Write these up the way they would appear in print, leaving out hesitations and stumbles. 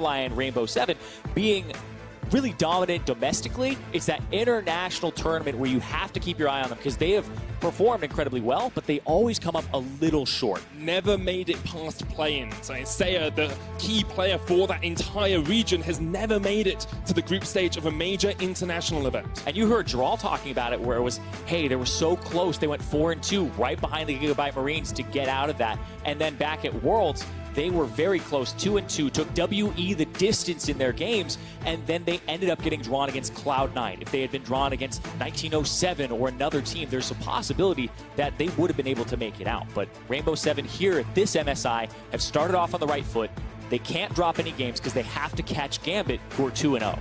Lion Rainbow 7 being really dominant domestically. It's that international tournament where you have to keep your eye on them because they have performed incredibly well, but they always come up a little short. Never made it past play-in. So Saya, the key player for that entire region, has never made it to the group stage of a major international event. And you heard Jral talking about it where it was, hey, they were so close. They went 4-2 right behind the Gigabyte Marines to get out of that. And then back at Worlds, they were very close, 2-2, took WE the distance in their games, and then they ended up getting drawn against Cloud9. If they had been drawn against 1907 or another team, there's a possibility that they would have been able to make it out. But Rainbow 7 here at this MSI have started off on the right foot. They can't drop any games because they have to catch Gambit, who are 2-0.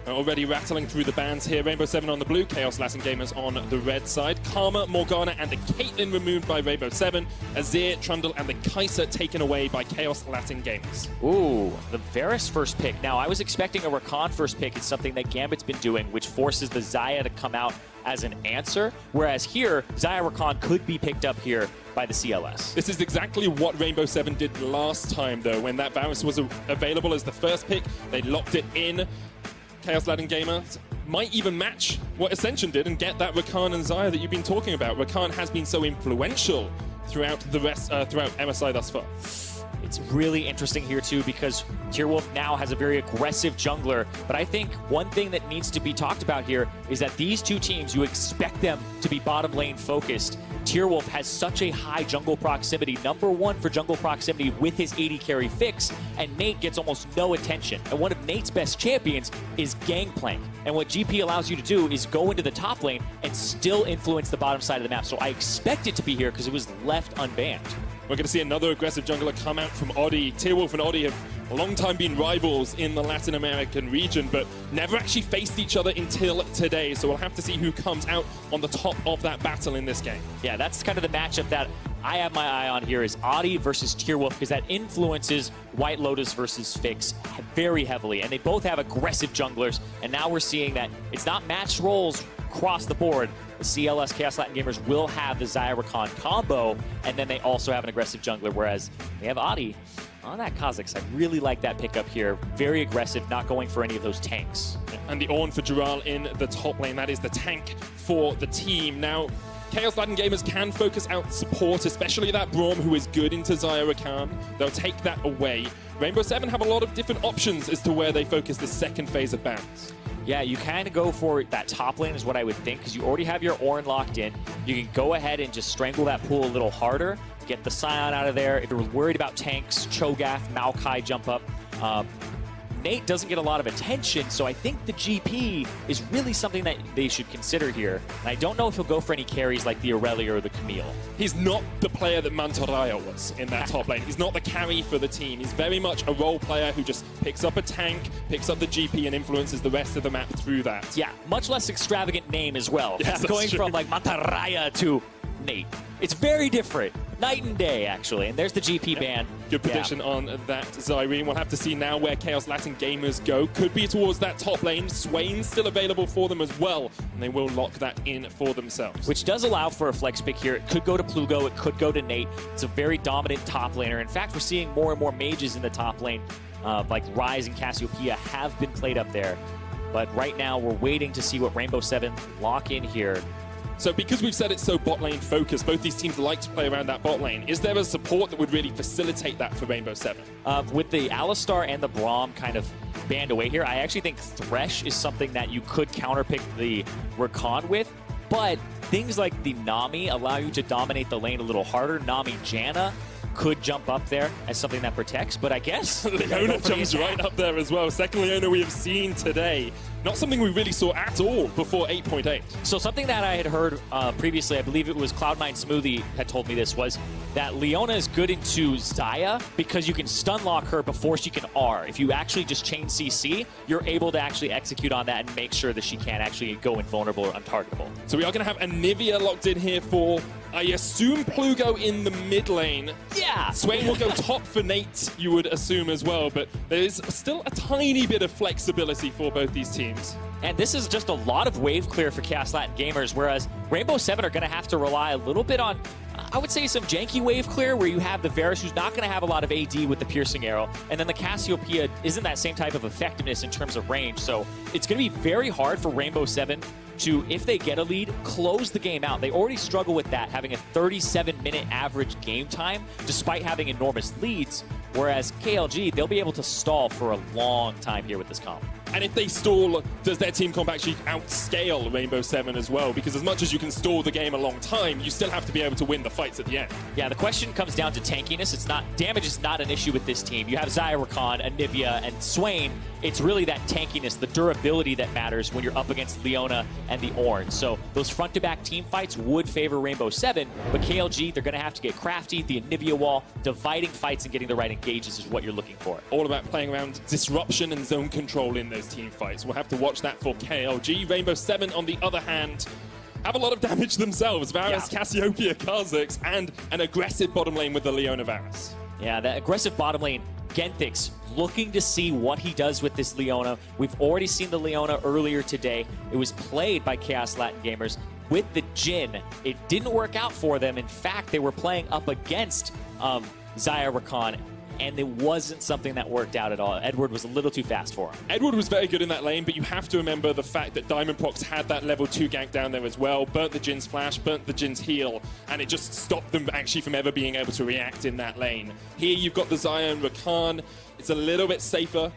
Already rattling through the bans here. Rainbow 7 on the blue, Chaos Latin Gamers on the red side. Karma, Morgana, and the Caitlyn removed by Rainbow 7. Azir, Trundle, and the Kai'Sa taken away by Chaos Latin Gamers. Ooh, the Varus first pick. Now, I was expecting a Rakan first pick. It's something that Gambit's been doing, which forces the Xayah to come out as an answer. Whereas here, Xayah Rakan could be picked up here by the CLS. This is exactly what Rainbow 7 did last time, though. When that Varus was available as the first pick, they locked it in. Chaos Latin Gamers might even match what Ascension did and get that Rakan and Xayah that you've been talking about. Rakan has been so influential throughout the rest, throughout MSI thus far. It's really interesting here too because Tearwolf now has a very aggressive jungler, but I think one thing that needs to be talked about here is that these two teams, you expect them to be bottom lane focused. Tearwolf has such a high jungle proximity, #1 for jungle proximity with his 80 carry fix, and Nate gets almost no attention. And one of Nate's best champions is Gangplank. And what GP allows you to do is go into the top lane and still influence the bottom side of the map. So I expect it to be here because it was left unbanned. We're going to see another aggressive jungler come out from Oddie. Tearwolf and Oddie have a long time been rivals in the Latin American region, but never actually faced each other until today. So we'll have to see who comes out on the top of that battle in this game. Yeah, that's kind of the matchup that I have my eye on here is Oddie versus Tearwolf because that influences White Lotus versus Fix very heavily. And they both have aggressive junglers. And now we're seeing that it's not matched roles across the board. The CLS Chaos Latin Gamers will have the Xayah Rakan combo, and then they also have an aggressive jungler, whereas they have Oddie on that Kha'Zix. I really like that pickup here. Very aggressive, not going for any of those tanks. And the Ornn for Jral in the top lane. That is the tank for the team. Now, Chaos Latin Gamers can focus out support, especially that Braum who is good into Xayah Rakan. They'll take that away. Rainbow 7 have a lot of different options as to where they focus the second phase of bans. Yeah, you kind of go for that top lane is what I would think, because you already have your Ornn locked in. You can go ahead and just strangle that pool a little harder, get the Scion out of there. If you're worried about tanks, Cho'Gath, Maokai jump up. Nate doesn't get a lot of attention, so I think the GP is really something that they should consider here. And I don't know if he'll go for any carries like the Aurelia or the Camille. He's not the player that Mantoraya was in that top lane. He's not the carry for the team. He's very much a role player who just picks up a tank, picks up the GP, and influences the rest of the map through that. Yeah, much less extravagant name as well. Yes, going true. from like Mantoraya to Nate. It's very different. Night and day, actually. And there's the GP ban. Good prediction on that, Zyrene. We'll have to see now where Chaos Latin Gamers go. Could be towards that top lane. Swain's still available for them as well, and they will lock that in for themselves. Which does allow for a flex pick here. It could go to Plugo. It could go to Nate. It's a very dominant top laner. In fact, we're seeing more and more mages in the top lane, like Ryze and Cassiopeia have been played up there. But right now, we're waiting to see what Rainbow 7 lock in here. So because we've said it's so bot lane focused, both these teams like to play around that bot lane. Is there a support that would really facilitate that for Rainbow 7? With the Alistar and the Braum kind of banned away here, I actually think Thresh is something that you could counterpick the Rakan with. But things like the Nami allow you to dominate the lane a little harder. Nami Janna could jump up there as something that protects, but I guess Leona jumps right up there as well. Second Leona we have seen today. Not something we really saw at all before 8.8. So something that I had heard previously, I believe it was Cloud9 Smoothie had told me this, was that Leona is good into Xayah because you can stun lock her before she can R. If you actually just chain CC, you're able to actually execute on that and make sure that she can't actually go invulnerable or untargetable. So we are going to have Anivia locked in here for, I assume, Plugo in the mid lane. Yeah! Swain will go top for Nate, you would assume as well, but there is still a tiny bit of flexibility for both these teams. And this is just a lot of wave clear for Chaos Latin Gamers, whereas Rainbow 7 are going to have to rely a little bit on I would say some janky wave clear where you have the Varus, who's not going to have a lot of AD with the piercing arrow, and then the Cassiopeia isn't that same type of effectiveness in terms of range. So it's going to be very hard for Rainbow Seven to, if they get a lead, close the game out. They already struggle with that, having a 37-minute average game time, despite having enormous leads, whereas KLG, they'll be able to stall for a long time here with this comp. And if they stall, does their team comp actually outscale Rainbow Seven as well? Because as much as you can stall the game a long time, you still have to be able to win the fights at the end. Yeah, the question comes down to tankiness. It's not, damage is not an issue with this team. You have Xayah, Rakan, Anivia, and Swain. It's really that tankiness, the durability that matters when you're up against Leona and the Orange. So those front-to-back team fights would favor Rainbow Seven, but KLG, they're going to have to get crafty. The Anivia wall, dividing fights and getting the right engages is what you're looking for. All about playing around disruption and zone control in those team fights. We'll have to watch that for KLG. Rainbow Seven, on the other hand, have a lot of damage themselves. Varus, yeah. Cassiopeia, Kha'Zix, and an aggressive bottom lane with the Leona Varus. Yeah, that aggressive bottom lane, Genthix, looking to see what he does with this Leona. We've already seen the Leona earlier today. It was played by Chaos Latin Gamers with the Jhin. It didn't work out for them. In fact, they were playing up against Xayah, Rakan, and it wasn't something that worked out at all. Edward was a little too fast for him. Edward was very good in that lane, but you have to remember the fact that Diamondprox had that level 2 gank down there as well, burnt the Jin's flash, burnt the Jin's heal, and it just stopped them actually from ever being able to react in that lane. Here you've got the Xayah and Rakan. It's a little bit safer.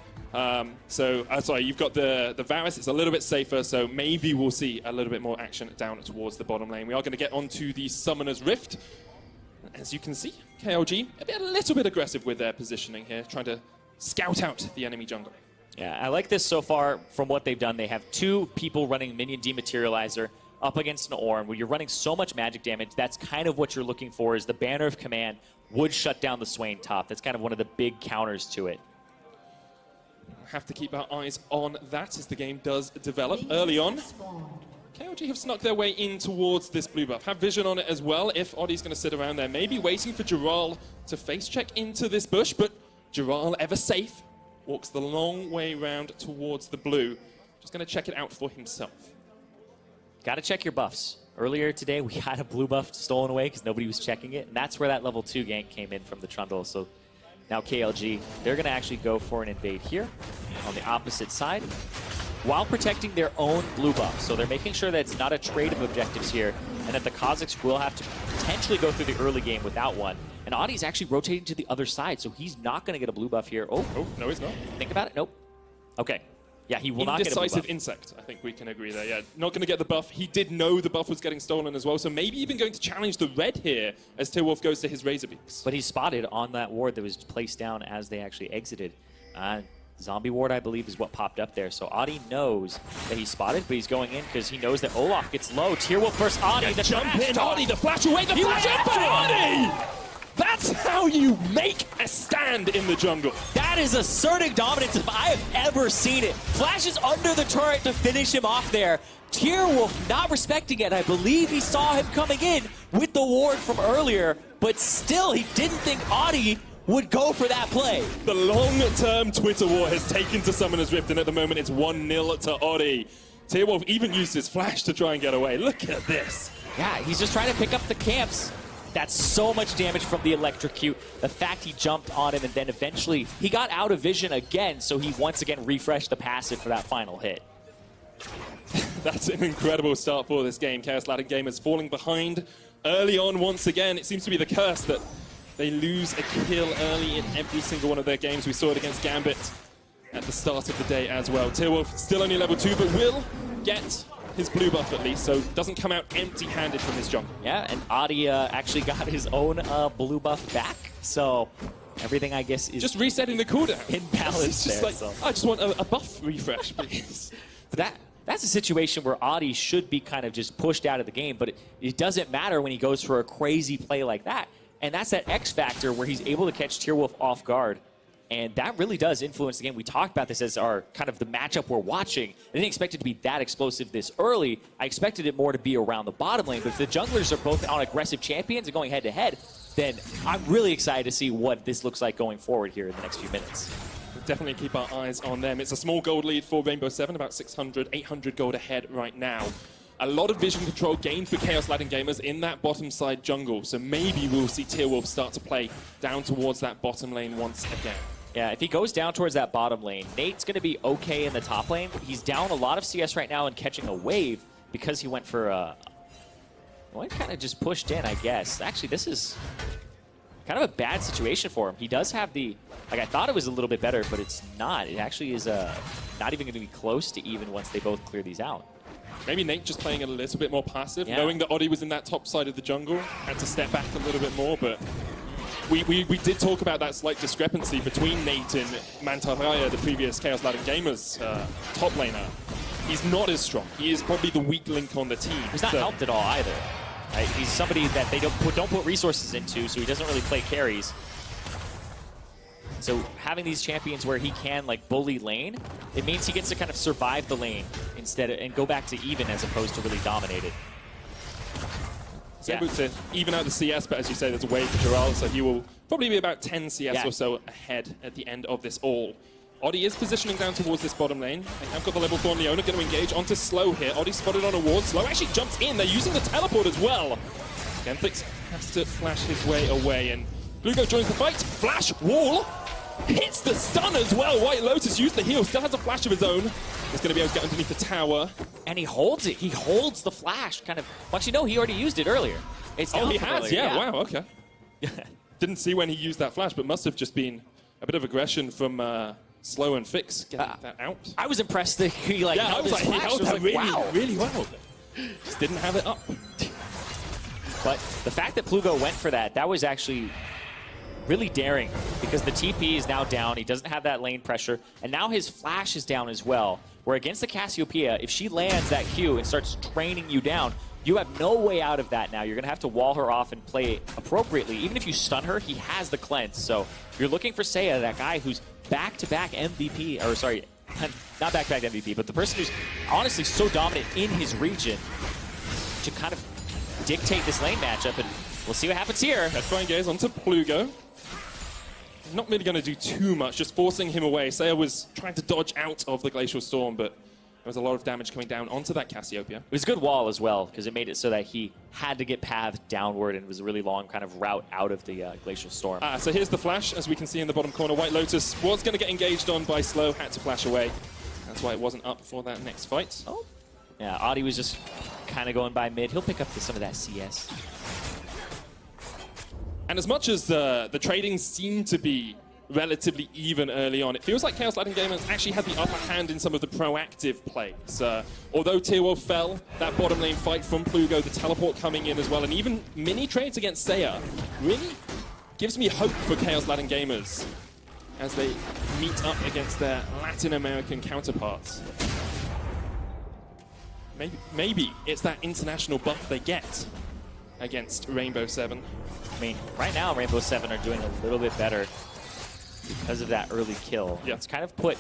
Sorry, you've got the Varus. It's a little bit safer, so maybe we'll see a little bit more action down towards the bottom lane. We are going to get onto the Summoner's Rift. As you can see, KLG a little bit aggressive with their positioning here, trying to scout out the enemy jungle. Yeah, I like this so far from what they've done. They have 2 people running Minion Dematerializer up against an Ornn. When you're running so much magic damage, that's kind of what you're looking for, is the Banner of Command would shut down the Swain top. That's kind of one of the big counters to it. Have to keep our eyes on that as the game does develop early on. KLG have snuck their way in towards this blue buff. Have vision on it as well if Oddie's going to sit around there. Maybe waiting for Giral to face check into this bush, but Giral, ever safe, walks the long way round towards the blue. Just going to check it out for himself. Got to check your buffs. Earlier today, we had a blue buff stolen away because nobody was checking it, and that's where that level 2 gank came in from the Trundle. So now KLG, they're going to actually go for an invade here on the opposite side, while protecting their own blue buff. So they're making sure that it's not a trade of objectives here, and that the Kha'Zix will have to potentially go through the early game without one. And Audie's actually rotating to the other side, so he's not going to get a blue buff here. Oh, no, he's not. Think about it. Nope. Okay. Yeah, he will not get a blue buff. Indecisive insect, I think we can agree there. Yeah, not going to get the buff. He did know the buff was getting stolen as well, so maybe even going to challenge the red here as Tearwolf goes to his Razor Beaks. But he's spotted on that ward that was placed down as they actually exited. Zombie ward, I believe, is what popped up there. So Audie knows that he's spotted, but he's going in because he knows that Olaf gets low. Tearwolf versus Audie. The jump in, Audie, the flash away, the flash up by Audie! That's how you make a stand in the jungle. That is asserting dominance if I have ever seen it. Flashes under the turret to finish him off there. Tearwolf not respecting it. I believe he saw him coming in with the ward from earlier, but still he didn't think Audie would go for that play. The long-term Twitter war has taken to Summoner's Rift, and at the moment it's 1-0 to Audie. Tearwolf even used his flash to try and get away. Look at this. Yeah, he's just trying to pick up the camps. That's so much damage from the electrocute. The fact he jumped on him and then eventually he got out of vision again, so he once again refreshed the passive for that final hit. That's an incredible start for this game. Chaos Latin Gamers falling behind early on once again. It seems to be the curse that they lose a kill early in every single one of their games. We saw it against Gambit at the start of the day as well. Tearwolf still only level 2, but will get his blue buff at least, so doesn't come out empty-handed from this jungle. Yeah, and Audie actually got his own blue buff back, so everything, I guess, is just resetting the cooldown. In balance it's just there. Like, so. I just want a buff refresh, please. That's a situation where Audie should be kind of just pushed out of the game, but it doesn't matter when he goes for a crazy play like that. And that's that X factor where he's able to catch Tearwolf off guard. And that really does influence the game. We talked about this as our kind of the matchup we're watching. I didn't expect it to be that explosive this early. I expected it more to be around the bottom lane. But if the junglers are both on aggressive champions and going head-to-head, then I'm really excited to see what this looks like going forward here in the next few minutes. We'll definitely keep our eyes on them. It's a small gold lead for Rainbow Seven, about 600, 800 gold ahead right now. a lot of vision control gained for Chaos Latin Gamers in that bottom side jungle. So maybe we'll see Tearwolf start to play down towards that bottom lane once again. Yeah, if he goes down towards that bottom lane, Nate's going to be okay in the top lane. He's down a lot of CS right now and catching a wave because he went for well, he kind of just pushed in, I guess. Actually, this is kind of a bad situation for him. He does have the, like, I thought it was a little bit better, but it's not. It actually is not even going to be close to even once they both clear these out. Maybe Nate just playing a little bit more passive, Yeah. knowing that Oddie was in that top side of the jungle, had to step back a little bit more, but we did talk about that slight discrepancy between Nate and Mantaraya, the previous Chaos Latin Gamers top laner. He's not as strong. He is probably the weak link on the team. He's not helped at all either. Right? He's somebody that they don't put resources into, so he doesn't really play carries. So having these champions where he can like bully lane, it means he gets to kind of survive the lane instead of, and go back to even as opposed to really dominate it. So able to even out the CS, but as you say, there's a wave for Gerald, so he will probably be about 10 CS or so ahead at the end of this all. Oddie is positioning down towards this bottom lane. They have got the level 4 Leona, going to engage onto Slow here. Oddie spotted on a ward. Slow actually jumps in. They're using the teleport as well. Genthix has to flash his way away, and Blugo joins the fight. Flash, wall, hits the stun as well. White Lotus used the heal, still has a flash of his own. He's going to be able to get underneath the tower. And he holds it. He holds the flash, kind of. Well, actually, no, he already used it earlier. It's he has? earlier. Yeah, wow, okay. Didn't see when he used that flash, but must have just been a bit of aggression from Slow and Fix getting that out. I was impressed that he like held his he flash. held I was that like, really, wow. really well. Just didn't have it up. But the fact that Plugo went for that, that was actually really daring because the TP is now down. He doesn't have that lane pressure, and now his flash is down as well. Where against the Cassiopeia, if she lands that Q and starts training you down, you have no way out of that now. You're going to have to wall her off and play appropriately. Even if you stun her, he has the cleanse. So if you're looking for Seiya, that guy who's back-to-back MVP, or sorry, not back-to-back MVP, but the person who's honestly so dominant in his region to kind of dictate this lane matchup, and we'll see what happens here. Deathfire gaze onto Plugo. Not really going to do too much, just forcing him away. Seiya was trying to dodge out of the Glacial Storm, but there was a lot of damage coming down onto that Cassiopeia. It was a good wall as well, because it made it so that he had to get pathed downward, and it was a really long kind of route out of the Glacial Storm. So here's the flash, as we can see in the bottom corner. White Lotus was going to get engaged on by Slow, had to flash away. That's why it wasn't up for that next fight. Oh. Yeah, Audi was just kind of going by mid. He'll pick up some of that CS. And as much as the trading seemed to be relatively even early on, it feels like Chaos Latin Gamers actually had the upper hand in some of the proactive plays. Although Tearwolf fell, that bottom lane fight from Plugo, the teleport coming in as well, and even mini trades against Seiya really gives me hope for Chaos Latin Gamers as they meet up against their Latin American counterparts. Maybe it's that international buff they get against Rainbow 7. I mean, right now, Rainbow 7 are doing a little bit better because of that early kill. Yeah. It's kind of put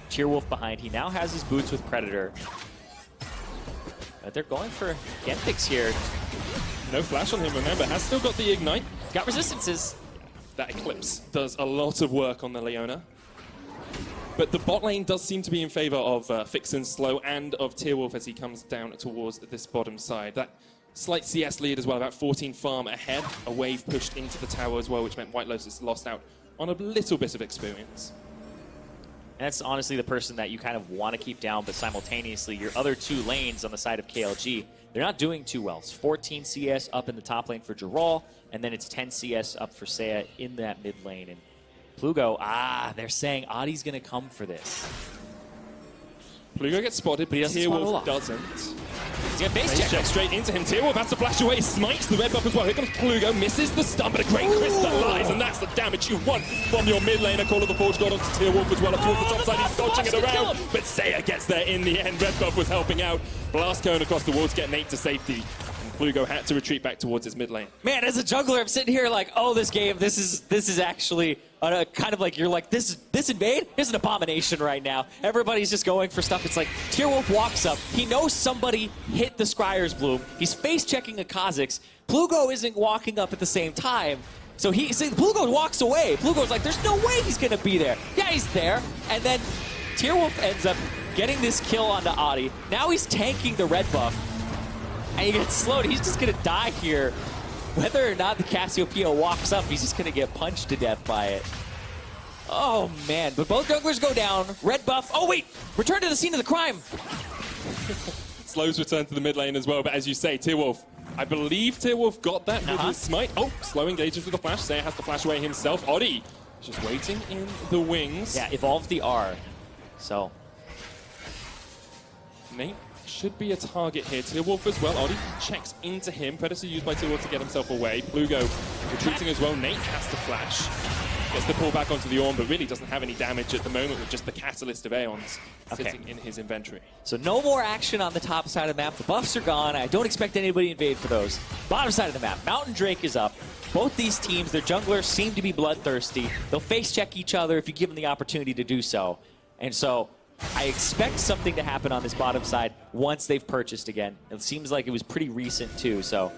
Tearwolf behind. He now has his boots with Predator. But they're going for Genthix here. No flash on him, remember, has still got the Ignite. Got resistances. That Eclipse does a lot of work on the Leona. But the bot lane does seem to be in favor of Fixin' Slow and of Tearwolf as he comes down towards this bottom side. That slight CS lead as well, about 14 farm ahead. A wave pushed into the tower as well, which meant White Lotus lost out on a little bit of experience. And that's honestly the person that you kind of want to keep down, but simultaneously your other two lanes on the side of KLG, they're not doing too well. It's 14 CS up in the top lane for Gerald, and then it's 10 CS up for Seiya in that mid lane. And Plugo, they're saying Adi's going to come for this. Plugo gets spotted, but Tearwolf doesn't. He's got base check straight into him. Tearwolf has to flash away, smites the red buff as well. Here comes Plugo, misses the stun, but a great crystallize, and that's the damage you want from your mid laner. Call of the Forge God onto Tearwolf as well, up towards the top side. He's dodging it around, but Seiya gets there in the end. Red buff was helping out. Blast cone across the wall to get Nate to safety. Plugo had to retreat back towards his mid lane. Man, as a jungler, I'm sitting here like, oh, this game, this is actually kind of like, you're like, this invade is an abomination right now. Everybody's just going for stuff. It's like, Tearwolf walks up. He knows somebody hit the Scryer's Bloom. He's face-checking a Kha'Zix. Plugo isn't walking up at the same time. So Plugo walks away. Plugo's like, there's no way he's going to be there. Yeah, he's there. And then Tearwolf ends up getting this kill onto Adi. Now he's tanking the red buff. And he gets slowed. He's just going to die here. Whether or not the Cassiopeia walks up, he's just going to get punched to death by it. Oh, man. But both junglers go down. Red buff. Oh, wait. Return to the scene of the crime. Slows return to the mid lane as well, but as you say, Tearwolf, I believe Tearwolf got that with his smite. Oh, slow engages with the flash. Saya has to flash away himself. Oddie just waiting in the wings. Yeah, evolve the R. So. Nate should be a target here. Tearwolf as well. Oddie checks into him. Predator used by Tearwolf to get himself away. Plugo retreating as well. Nate has to flash. Gets the pull back onto the Ornn, but really doesn't have any damage at the moment with just the Catalyst of Aeons sitting in his inventory. So no more action on the top side of the map. The buffs are gone. I don't expect anybody to invade for those. Bottom side of the map, Mountain Drake is up. Both these teams, their junglers seem to be bloodthirsty. They'll face check each other if you give them the opportunity to do so. And so I expect something to happen on this bottom side once they've purchased again. It seems like it was pretty recent too, so.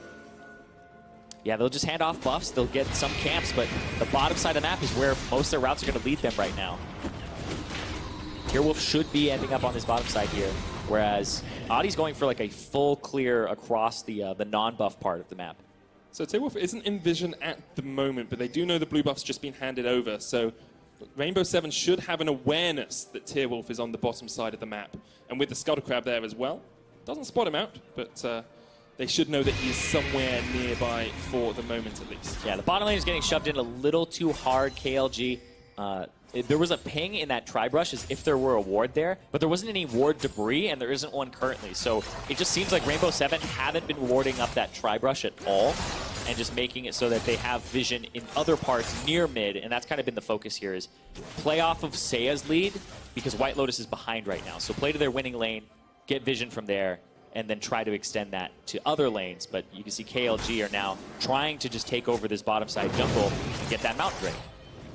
Yeah, they'll just hand off buffs, they'll get some camps, but the bottom side of the map is where most of their routes are going to lead them right now. Tearwolf should be ending up on this bottom side here, whereas Audie's going for like a full clear across the non-buff part of the map. So Tearwolf isn't in vision at the moment, but they do know the blue buff's just been handed over, so Rainbow 7 should have an awareness that Tearwolf is on the bottom side of the map. And with the Scuttle Crab there as well, doesn't spot him out, but they should know that he's somewhere nearby for the moment at least. Yeah, the bottom lane is getting shoved in a little too hard, KLG. There was a ping in that tri-brush as if there were a ward there, but there wasn't any ward debris, and there isn't one currently. So it just seems like Rainbow 7 haven't been warding up that tri-brush at all, and just making it so that they have vision in other parts near mid, and that's kind of been the focus here, is play off of Saya's lead, because White Lotus is behind right now. So play to their winning lane, get vision from there, and then try to extend that to other lanes. But you can see KLG are now trying to just take over this bottom side jungle and get that Mountain Drake.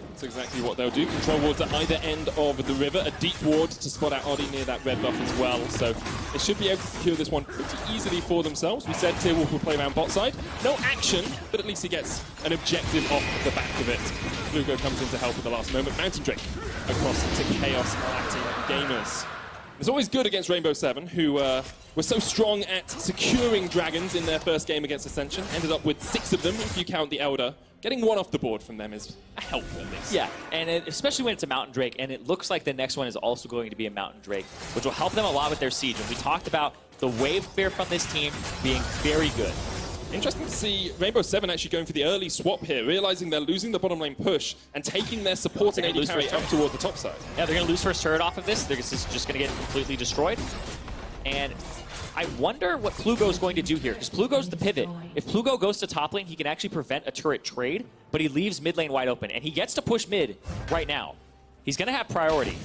That's exactly what they'll do. Control wards at either end of the river. A deep ward to spot out Oddie near that red buff as well. So they should be able to secure this one pretty easily for themselves. We said Tearwolf will play around bot side. No action, but at least he gets an objective off the back of it. Plugo comes in to help at the last moment. Mountain Drake across to Chaos Latin Gamers. It's always good against Rainbow 7, who were so strong at securing dragons in their first game against Ascension. Ended up with 6 of them, if you count the Elder. Getting one off the board from them is a help at least. Yeah, and especially when it's a Mountain Drake, and it looks like the next one is also going to be a Mountain Drake, which will help them a lot with their siege. And we talked about the wave clear from this team being very good. Interesting to see Rainbow 7 actually going for the early swap here, realizing they're losing the bottom lane push and taking their support and AD carry up towards the top side. Yeah, they're going to lose first turret off of this. They're just going to get completely destroyed. And I wonder what Plugo's going to do here, because Plugo's the pivot. If Plugo goes to top lane, he can actually prevent a turret trade, but he leaves mid lane wide open, and he gets to push mid right now. He's going to have priority.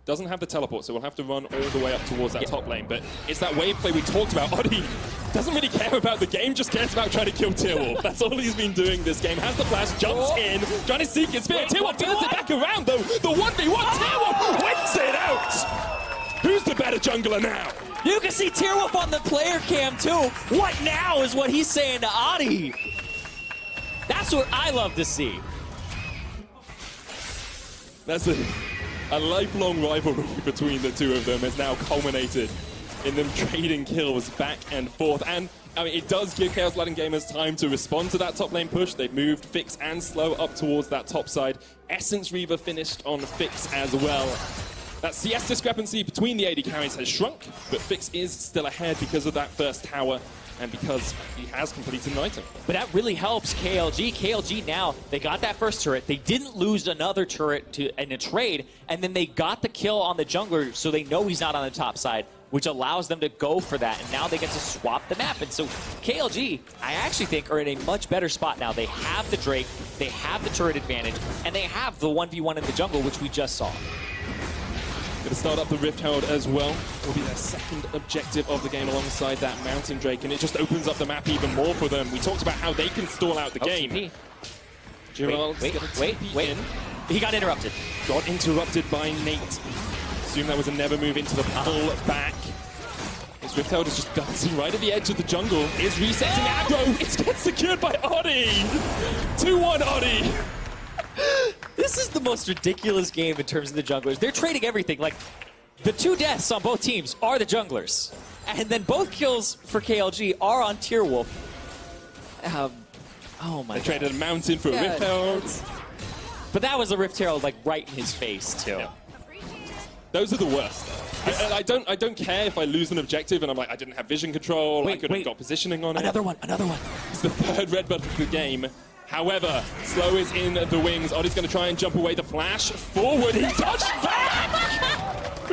Doesn't have the teleport, so we'll have to run all the way up towards that top lane. But it's that wave play we talked about. Oddie doesn't really care about the game, just cares about trying to kill Tearwolf. That's all he's been doing this game. Has the flash, jumps in, trying to seek his spear. Tearwolf turns it back around, though. The 1v1, Tearwolf wins it out! Who's the better jungler now? You can see Tearwolf on the player cam, too. What now is what he's saying to Oddie. That's what I love to see. That's a lifelong rivalry between the two of them has now culminated in them trading kills back and forth. And I mean, it does give Chaos Latin Gamers time to respond to that top lane push. They've moved Fix and Slow up towards that top side. Essence Reaver finished on Fix as well. That CS discrepancy between the AD carries has shrunk, but Fix is still ahead because of that first tower and because he has completed an item. But that really helps KLG. KLG now, they got that first turret. They didn't lose another turret in a trade, and then they got the kill on the jungler, so they know he's not on the top side, which allows them to go for that, and now they get to swap the map. And so KLG, I actually think, are in a much better spot now. They have the Drake, they have the turret advantage, and they have the 1v1 in the jungle, which we just saw. Going to start up the Rift Herald as well. Will be their second objective of the game alongside that Mountain Drake, and it just opens up the map even more for them. We talked about how they can stall out the game. Gerald's wait. He got interrupted. Got interrupted by Nate. Assume that was a never move into the pull back. This Rift Herald is just dancing right at the edge of the jungle. Is resetting aggro. It gets secured by Oddie. 2-1 Oddie. This is the most ridiculous game in terms of the junglers. They're trading everything. Like, the 2 deaths on both teams are the junglers. And then both kills for KLG are on Tierwolf. Oh my god. They traded a mountain for a Rift Herald. But that was a Rift Herald like right in his face too. Yeah. Those are the worst. I don't care if I lose an objective and I'm like, I didn't have vision control, I could have got positioning on it. Another one. It's the third red button of the game. However, Slow is in the wings. Oddie's going to try and jump away the flash. Forward, he dodged back!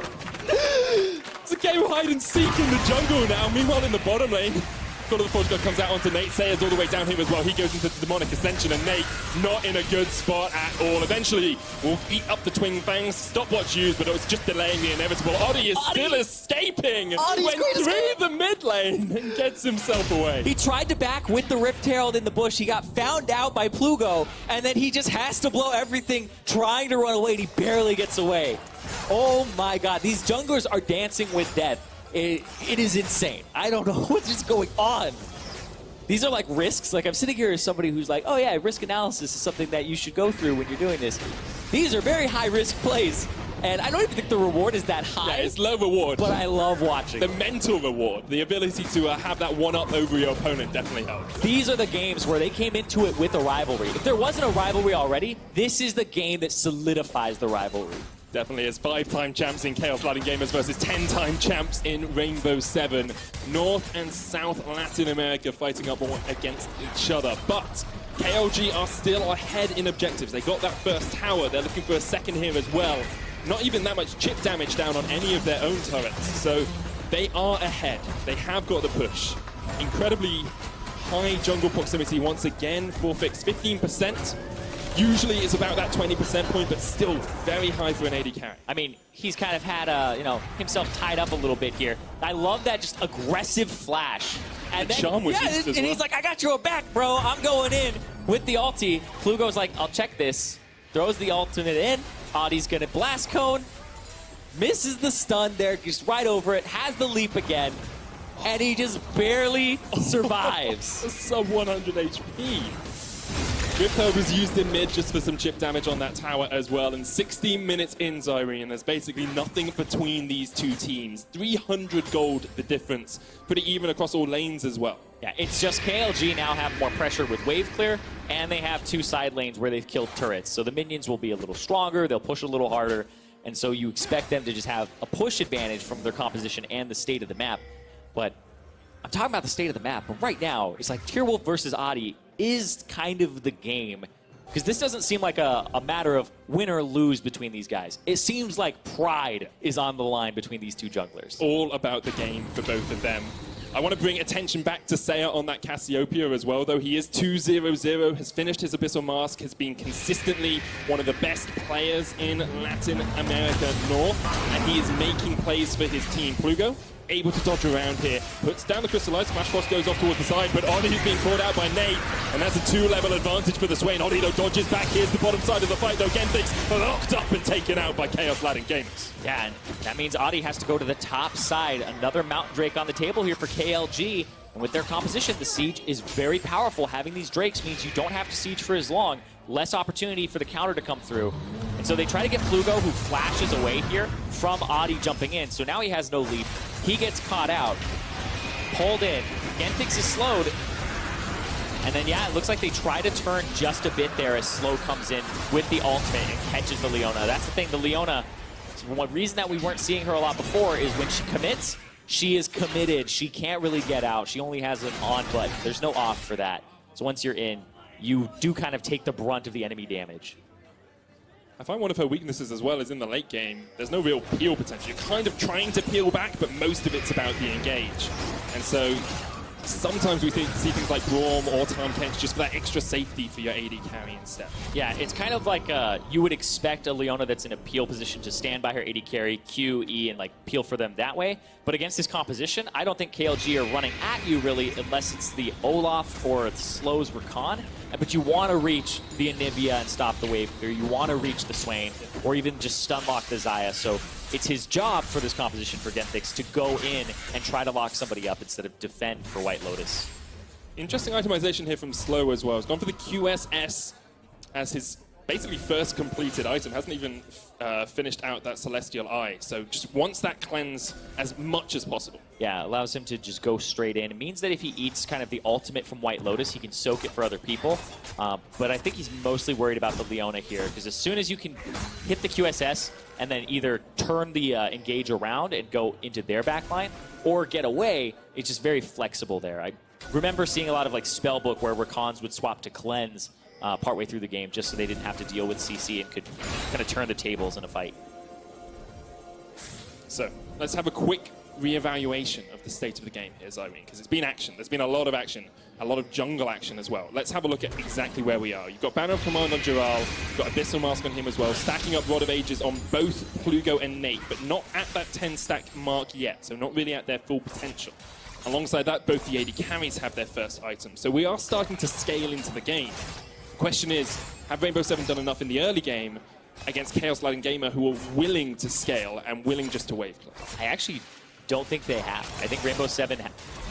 It's a game of hide and seek in the jungle now. Meanwhile, in the bottom lane, God of the Forge God comes out onto Nate. Sayers all the way down here as well. He goes into the Demonic Ascension, and Nate not in a good spot at all. Eventually, will eat up the Twin Fangs. Stopwatch used, but it was just delaying the inevitable. Oddie is still escaping. Went through the mid lane and gets himself away. He tried to back with the Rift Herald in the bush. He got found out by Plugo, and then he just has to blow everything, trying to run away, and he barely gets away. Oh my god, these junglers are dancing with death. It is insane. I don't know what's just going on. These are like risks. Like I'm sitting here as somebody who's like, oh yeah, risk analysis is something that you should go through when you're doing this. These are very high risk plays. And I don't even think the reward is that high. Yeah, it's low reward. But I love watching. The mental reward, the ability to have that one-up over your opponent definitely helps. These are the games where they came into it with a rivalry. If there wasn't a rivalry already, this is the game that solidifies the rivalry. Definitely is 5-time champs in Chaos Latin Gamers versus 10-time champs in Rainbow 7. North and South Latin America fighting up against each other. But KLG are still ahead in objectives. They got that first tower. They're looking for a second here as well. Not even that much chip damage down on any of their own turrets. So they are ahead. They have got the push. Incredibly high jungle proximity once again for Fix. 15%. Usually it's about that 20% point, but still very high for an AD carry. I mean, he's kind of had himself tied up a little bit here. I love that just aggressive flash. And then, charm was used as well. And he's like, I got your back, bro. I'm going in with the ulti. Plugo's like, I'll check this. Throws the ultimate in. Audie's gonna blast cone. Misses the stun there, just right over it. Has the leap again. And he just barely survives. Sub 100 HP. Rift Herald was used in mid just for some chip damage on that tower as well. And 16 minutes in, Zyrene, there's basically nothing between these two teams. 300 gold the difference. Pretty even across all lanes as well. Yeah, it's just KLG now have more pressure with wave clear, and they have two side lanes where they've killed turrets. So the minions will be a little stronger, they'll push a little harder, and so you expect them to just have a push advantage from their composition and the state of the map. But I'm talking about the state of the map, but right now, it's like Tierwolf versus Audie is kind of the game. Because this doesn't seem like a matter of win or lose between these guys. It seems like pride is on the line between these two junglers. All about the game for both of them. I want to bring attention back to Saya on that Cassiopeia as well, though he is 2-0-0, has finished his Abyssal Mask, has been consistently one of the best players in Latin America North, and he is making plays for his team. Plugo, able to dodge around here, puts down the Crystallize, Smash Cross goes off towards the side, but Oddie's being caught out by Nate, and that's a 2-level advantage for the Swain. Oddie, though, dodges back. Here's the bottom side of the fight, though. Genthix locked up and taken out by Chaos Latin Gamers. Yeah, and that means Audie has to go to the top side. Another Mountain Drake on the table here for KLG, and with their composition, the siege is very powerful. Having these Drakes means you don't have to siege for as long, less opportunity for the counter to come through. And so they try to get Plugo, who flashes away here from Audie jumping in. So now he has no leap. He gets caught out, pulled in. Genthix is slowed. And then, yeah, it looks like they try to turn just a bit there as Slow comes in with the ultimate and catches the Leona. That's the thing, the Leona, one reason that we weren't seeing her a lot before is when she commits, she is committed. She can't really get out. She only has an on button. There's no off for that. So once you're in, you do kind of take the brunt of the enemy damage. I find one of her weaknesses as well is in the late game, there's no real peel potential. You're kind of trying to peel back, but most of it's about the engage. And so sometimes we see things like Braum or Tahm Kench just for that extra safety for your AD carry instead. Yeah, it's kind of like you would expect a Leona that's in a peel position to stand by her AD carry, Q, E, and like peel for them that way. But against this composition, I don't think KLG are running at you really unless it's the Olaf or the Slow's Rakan. But you want to reach the Anivia and stop the wave clear. You want to reach the Swain or even just stun lock the Xayah. So it's his job for this composition for Genthix to go in and try to lock somebody up instead of defend for White Lotus. Interesting itemization here from Slow as well. He's gone for the QSS as his basically first completed item. Hasn't even finished out that Celestial Eye. So just wants that cleanse as much as possible. Yeah, allows him to just go straight in. It means that if he eats kind of the ultimate from White Lotus, he can soak it for other people. But I think he's mostly worried about the Leona here, because as soon as you can hit the QSS and then either turn the engage around and go into their backline, or get away, it's just very flexible there. I remember seeing a lot of like Spellbook where Rakans would swap to cleanse partway through the game just so they didn't have to deal with CC and could kind of turn the tables in a fight. So let's have a quick reevaluation of the state of the game here, Zyrene, because it's been action. There's been a lot of action, a lot of jungle action as well. Let's have a look at exactly where we are. You've got Banner of Command on Giral, you've got Abyssal Mask on him as well, stacking up Rod of Ages on both Plugo and Nate, but not at that 10 stack mark yet, so not really at their full potential. Alongside that, both the AD carries have their first item, so we are starting to scale into the game. The question is, have Rainbow 7 done enough in the early game against Chaos Latin Gamer, who are willing to scale and willing just to wave close? I actually don't think they have. I think Rainbow 7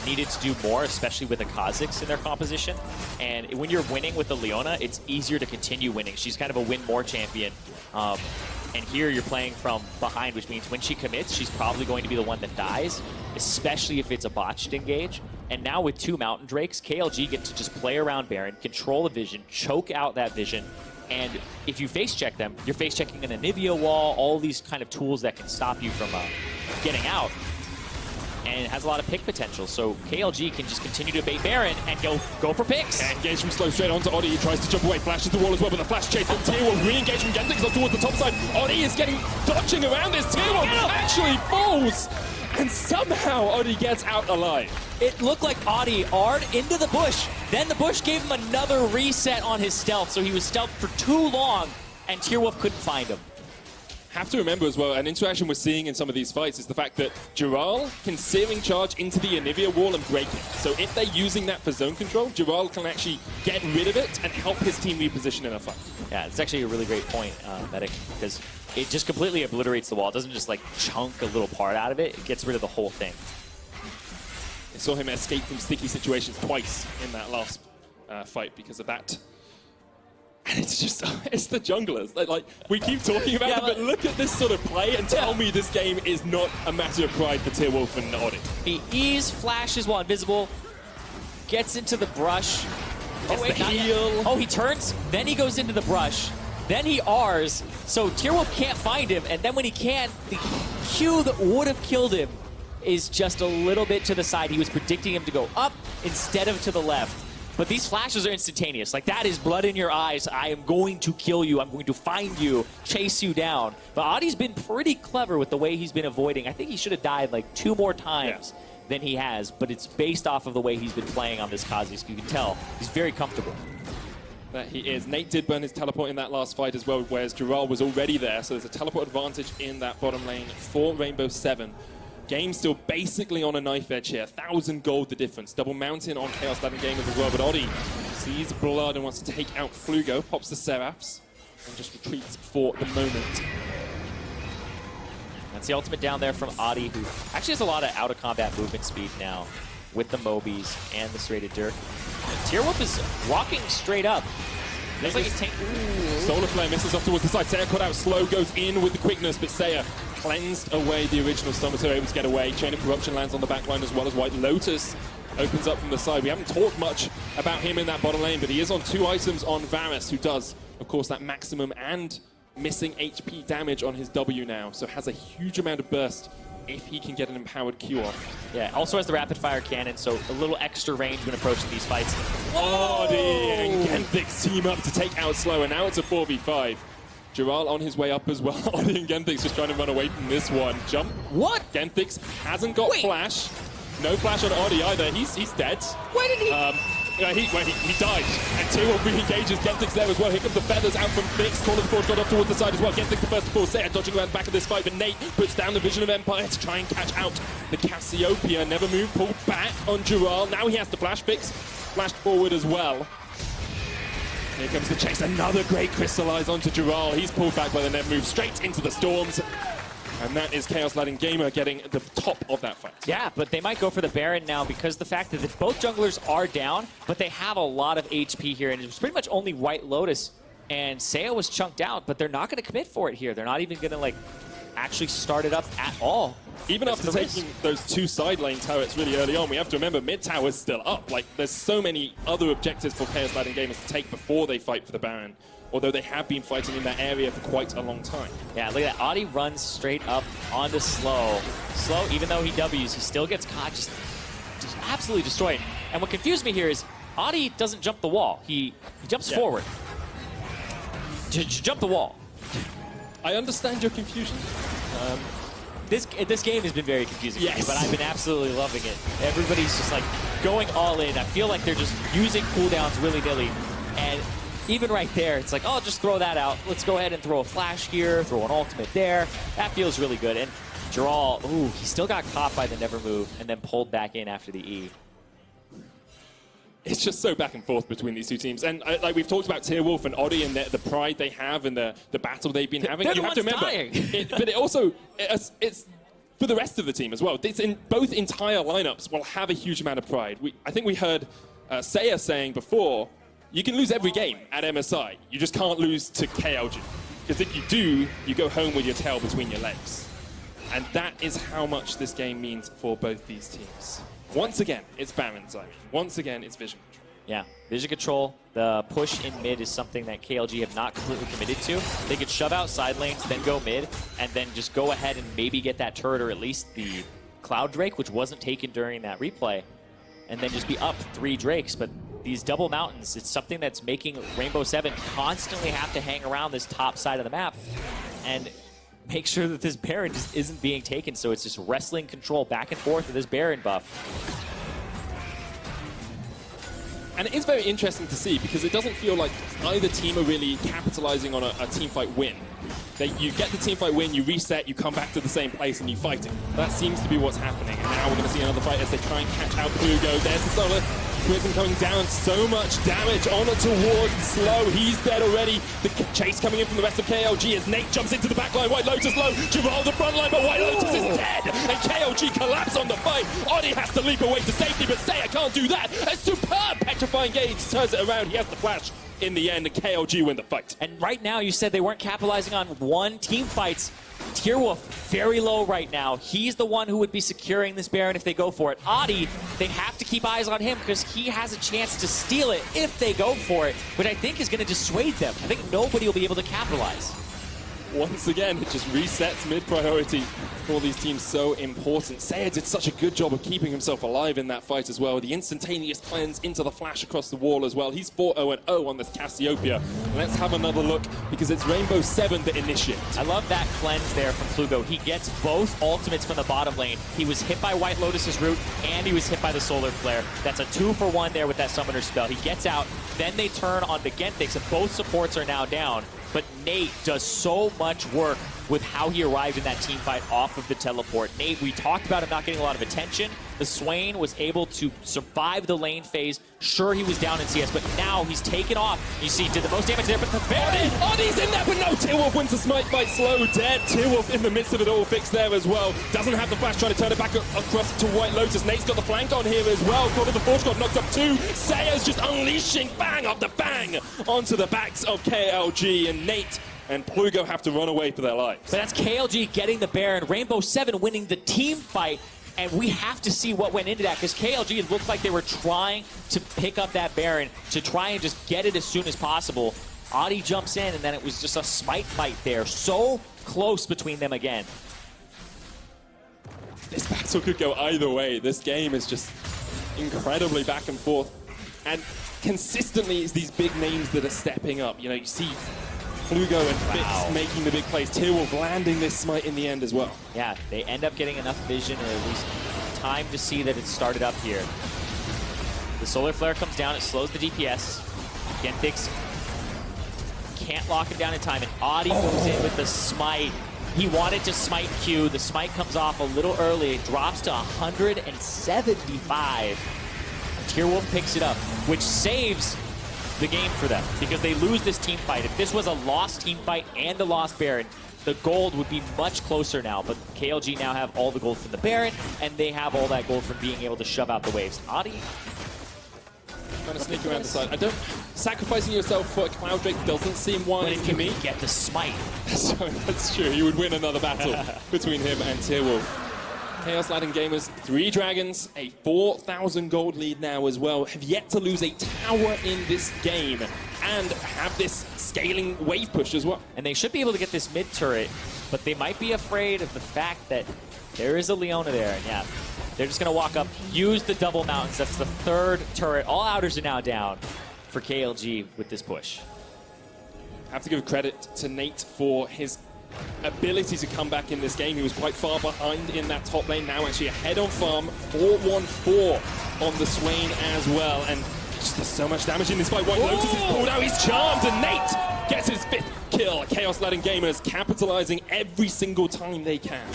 needed to do more, especially with the Kha'Zix in their composition. And when you're winning with the Leona, it's easier to continue winning. She's kind of a win-more champion. And here you're playing from behind, which means when she commits, she's probably going to be the one that dies, especially if it's a botched engage. And now with 2 Mountain Drakes, KLG get to just play around Baron, control the vision, choke out that vision. And if you face check them, you're face checking an Anivia wall, all these kind of tools that can stop you from getting out. And it has a lot of pick potential, so KLG can just continue to bait Baron and go for picks. And engage from slow straight onto Oddie. He tries to jump away, flashes the wall as well, but the flash chase from Tier 1 re-engage from Gendix up towards the top side. Oddie is dodging around this. Tier 1 actually falls, and somehow Oddie gets out alive. It looked like Oddie Ard into the bush. Then the bush gave him another reset on his stealth, so he was stealthed for too long, and Tier Wolf couldn't find him. Have to remember as well, an interaction we're seeing in some of these fights is the fact that Giral can searing charge into the Anivia wall and break it. So if they're using that for zone control, Giral can actually get rid of it and help his team reposition in a fight. Yeah, it's actually a really great point, Medic, because it just completely obliterates the wall. It doesn't just like chunk a little part out of it. It gets rid of the whole thing. I saw him escape from sticky situations twice in that last fight because of that. And it's just, it's the junglers. Like we keep talking about it, but look at this sort of play and tell me this game is not a matter of pride for Tier Wolf and Oddie. He ease flashes while invisible, gets into the brush. Oh, wait, heal. Oh, he turns, then he goes into the brush, then he Rs, so Tier Wolf can't find him, and then when he can, the Q that would have killed him is just a little bit to the side. He was predicting him to go up instead of to the left. But these flashes are instantaneous. Like, that is blood in your eyes. I am going to kill you. I'm going to find you, chase you down. But Oddie's been pretty clever with the way he's been avoiding. I think he should have died like 2 more times than he has, but it's based off of the way he's been playing on this Kha'Zix. You can tell he's very comfortable. That he is. Nate did burn his teleport in that last fight as well, whereas Giral was already there, so there's a teleport advantage in that bottom lane for Rainbow 7. Game still basically on a knife edge here. 1,000 gold the difference. Double mountain on Chaos Latin Gamers as well, but Oddie sees blood and wants to take out Flugo, pops the Seraphs, and just retreats for the moment. That's the ultimate down there from Oddie, who actually has a lot of out-of-combat movement speed now with the Mobies and the Serrated Dirk. Tier Wolf is walking straight up. Looks like it's Solar Flare misses off towards the side. Seiya caught out slow, goes in with the quickness, but Seiya cleansed away the original stun, so able to get away. Chain of Corruption lands on the back line as well as White Lotus opens up from the side. We haven't talked much about him in that bottom lane, but he is on 2 items on Varus, who does, of course, that maximum and missing HP damage on his W now, so has a huge amount of burst if he can get an empowered Q off. Yeah, also has the rapid fire cannon, so a little extra range when approaching these fights. Oddie and Genthix team up to take out Slow, and now it's a 4v5. Giral on his way up as well. Oddie and Genthix just trying to run away from this one. Jump. What? Genthix hasn't got flash. No flash on Oddie either. He's dead. Where did he? He died. And Tier 1 re-engages Genthix there as well. Here comes the feathers out from Fix. Corner of the Forge got up towards the side as well. Genthix the first to fall. Seiya dodging around the back of this fight, but Nate puts down the Vision of Empire to try and catch out the Cassiopeia. Never move, pulled back on Giral. Now he has to flash. Fix flashed forward as well. Here comes the chase. Another great crystallize onto Giral. He's pulled back by the net move straight into the Storms. And that is Chaos Latin Gamer getting the top of that fight. Yeah, but they might go for the Baron now because the fact that both junglers are down, but they have a lot of HP here, and it's pretty much only White Lotus and Seiya was chunked out, but they're not going to commit for it here. They're not even going to like actually start it up at all. Even after taking those 2 side lane turrets really early on, we have to remember mid tower's still up. Like, there's so many other objectives for Chaos Latin gamers to take before they fight for the Baron. Although they have been fighting in that area for quite a long time. Yeah, look at that. Audi runs straight up onto Slow. Slow, even though he W's, he still gets caught, just absolutely destroyed. And what confused me here is Audi doesn't jump the wall. He jumps forward. Jump the wall. I understand your confusion. This game has been very confusing for me, Yes. but I've been absolutely loving it. Everybody's just like going all in. I feel like they're just using cooldowns willy-nilly. And even right there, it's like, oh, just throw that out. Let's go ahead and throw a flash here, throw an ultimate there. That feels really good. And Jaral, ooh, he still got caught by the never move and then pulled back in after the E. It's just so back and forth between these two teams. And like we've talked about Tearwolf and Oddie and the pride they have and the battle they've been having. They're You the have to ones remember, dying. but it also, it's for the rest of the team as well. It's in both entire lineups will have a huge amount of pride. I think we heard Seiya saying before, you can lose every game at MSI. You just can't lose to KLG. Because if you do, you go home with your tail between your legs. And that is how much this game means for both these teams. Once again, it's Baron's Eye. Once again, it's Vision Control. Yeah, Vision Control, the push in mid is something that KLG have not completely committed to. They could shove out side lanes, then go mid, and then just go ahead and maybe get that turret or at least the Cloud Drake, which wasn't taken during that replay, and then just be up 3 Drakes. But these double mountains, it's something that's making Rainbow 7 constantly have to hang around this top side of the map and make sure that this Baron just isn't being taken. So it's just wrestling control back and forth with this Baron buff. And it is very interesting to see because it doesn't feel like either team are really capitalizing on a team fight win. You get the team fight win, you reset, you come back to the same place and you fight it. That seems to be what's happening. And now we're going to see another fight as they try and catch out Plugo. There's the Solar Prism coming down. So much damage on it towards Slow. He's dead already. The chase coming in from the rest of KLG as Nate jumps into the back line. White Lotus low. Giral the front line, but White Lotus is dead. And KLG collapse on the fight. Oddie has to leap away to safety, but Seiya can't do that. A superb petrifying gauge turns it around. He has the flash. In the end, KLG win the fight. And right now, you said they weren't capitalizing on one team fights. Tearwolf, very low right now. He's the one who would be securing this Baron if they go for it. Audi, they have to keep eyes on him because he has a chance to steal it if they go for it, which I think is going to dissuade them. I think nobody will be able to capitalize. Once again, it just resets mid-priority for these teams, so important. Seiya did such a good job of keeping himself alive in that fight as well. The instantaneous cleanse into the flash across the wall as well. He's 4-0-0 on this Cassiopeia. Let's have another look because it's Rainbow 7 that initiates. I love that cleanse there from Plugo. He gets both ultimates from the bottom lane. He was hit by White Lotus's root and he was hit by the Solar Flare. That's a 2-for-1 there with that Summoner spell. He gets out, then they turn on the Genthix and both supports are now down. But Nate does so much work with how he arrived in that team fight off of the teleport. Nate, we talked about him not getting a lot of attention. The Swain was able to survive the lane phase. Sure, he was down in CS, but now he's taken off. You see, did the most damage there, but the Baron! Oddie's in there, but no! Tearwolf wins the smite by Slow, dead. Tearwolf in the midst of it all, fixed there as well. Doesn't have the flash, trying to turn it back across to White Lotus. Nate's got the flank on here as well. Got to the Force God, knocks up 2. Seiya's just unleashing bang after bang onto the backs of KLG, and Nate and Plugo have to run away for their lives. But that's KLG getting the Baron, Rainbow 7 winning the team fight, and we have to see what went into that, because KLG looked like they were trying to pick up that Baron to try and just get it as soon as possible. Audi jumps in, and then it was just a smite fight there. So close between them again. This battle could go either way. This game is just incredibly back and forth. And consistently, it's these big names that are stepping up. You know, you see Plugo and Fix making the big plays. Tearwolf landing this smite in the end as well. Yeah, they end up getting enough vision or at least time to see that it started up here. The Solar Flare comes down, it slows the DPS. Genthix can't lock him down in time, and Audi moves in with the smite. He wanted to smite Q. The smite comes off a little early. It drops to 175. Tearwolf picks it up, which saves the game for them because they lose this team fight. If this was a lost team fight and a lost Baron, the gold would be much closer now. But KLG now have all the gold from the Baron, and they have all that gold from being able to shove out the waves. Audi trying to sneak around the side. I don't sacrificing yourself for a Cloud Drake doesn't seem But wise if to you me. can get the smite. So that's true. He would win another battle between him and Tearwolf. Chaos Latin Gamers, 3 dragons, a 4,000 gold lead now as well. Have yet to lose a tower in this game and have this scaling wave push as well. And they should be able to get this mid turret, but they might be afraid of the fact that there is a Leona there. And yeah, they're just going to walk up, use the double mountains. That's the 3rd turret. All outers are now down for KLG with this push. I have to give credit to Nate for his ability to come back in this game. He was quite far behind in that top lane, now actually ahead on farm, 4-1-4 on the Swain as well, and just there's so much damage in this fight. White Lotus is pulled out, he's charmed, and Nate gets his 5th kill. Chaos Latin Gamers capitalizing every single time they can.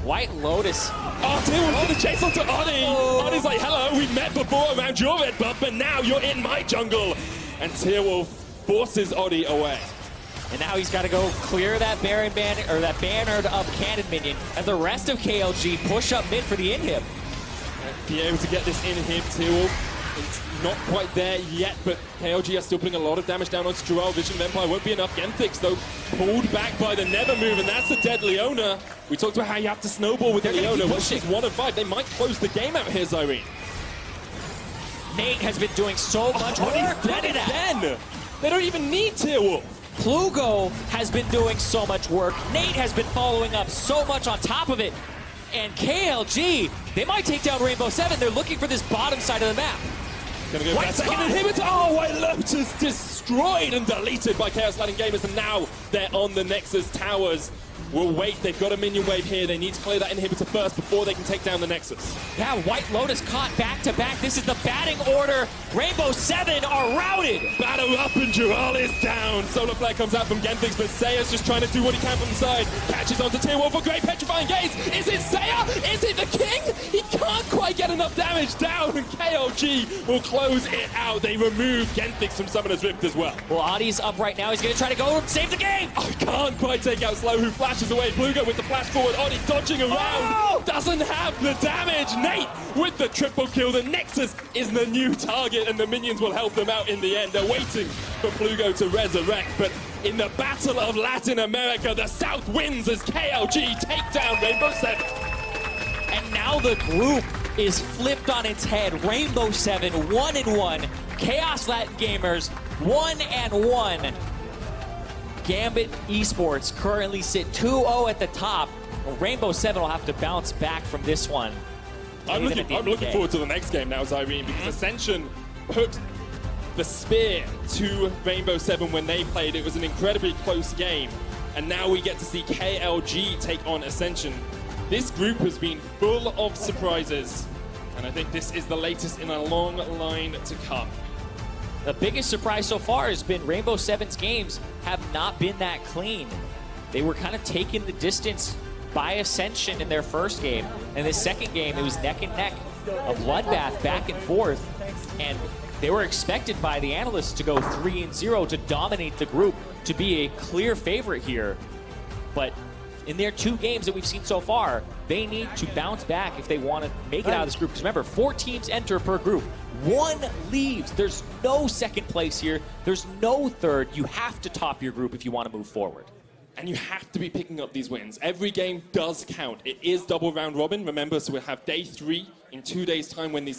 White Lotus. Oh, Tearwolf for the chase onto Adi. Adi's like, hello, we met before around your red buff, but now you're in my jungle. And Tearwolf forces Adi away. And now he's got to go clear that Baron or that bannered up cannon minion, and the rest of KLG push up mid for the inhib. Be able to get this inhib, Tearwolf. It's not quite there yet, but KLG are still putting a lot of damage down onto Drow. Vision of Empire won't be enough. Genthix, though, pulled back by the Never move, and that's the dead Leona. We talked about how you have to snowball with the Leona. Well, she's 1 of 5. They might close the game out here, Zyrene. Nate has been doing so much work. Dead again. They don't even need Tearwolf. Plugo has been doing so much work. Nate has been following up so much on top of it. And KLG, they might take down Rainbow 7. They're looking for this bottom side of the map. Gonna go for that second inhibitor. Oh, White Lotus destroyed and deleted by Chaos Latin Gamers, and now they're on the Nexus towers. We'll wait. They've got a minion wave here. They need to clear that inhibitor first before they can take down the Nexus. Yeah, White Lotus caught back-to-back. This is the batting order. Rainbow 7 are routed. Batter up and Jural is down. Solar Flare comes out from Genthix, but Saya's just trying to do what he can from the side. Catches onto Tearwolf for great petrifying gaze. Is it Saya? Is it the King? He can't quite get enough damage down, and KLG will close it out. They remove Genthix from Summoner's Rift as well. Well, Adi's up right now. He's going to try to go and save the game. I can't quite take out Slow, who flashes away. Plugo with the flash forward. Adi dodging around. Doesn't have the damage. Nate with the triple kill. The Nexus is the new target, and the minions will help them out in the end. They're waiting for Plugo to resurrect, but in the Battle of Latin America, the South wins as KLG take down Rainbow 7. And now the group is flipped on its head. Rainbow 7, 1-1. Chaos Latin Gamers, 1-1. Gambit Esports currently sit 2-0 at the top. Rainbow 7 will have to bounce back from this one. I'm looking forward to the next game now, Zyrene, because Ascension put the spear to Rainbow 7 when they played. It was an incredibly close game, and now we get to see KLG take on Ascension. This group has been full of surprises, and I think this is the latest in a long line to come. The biggest surprise so far has been Rainbow 7's games have not been that clean. They were kind of taking the distance by Ascension in their first game. In the second game, it was neck and neck, a bloodbath back and forth. And they were expected by the analysts to go 3-0 to dominate the group, to be a clear favorite here. But in their 2 games that we've seen so far, they need to bounce back if they want to make it out of this group. Because remember, 4 teams enter per group. 1 leaves. There's no second place here. There's no third. You have to top your group if you want to move forward. And you have to be picking up these wins. Every game does count. It is double round robin. Remember, so we'll have day 3 in 2 days' time when these teams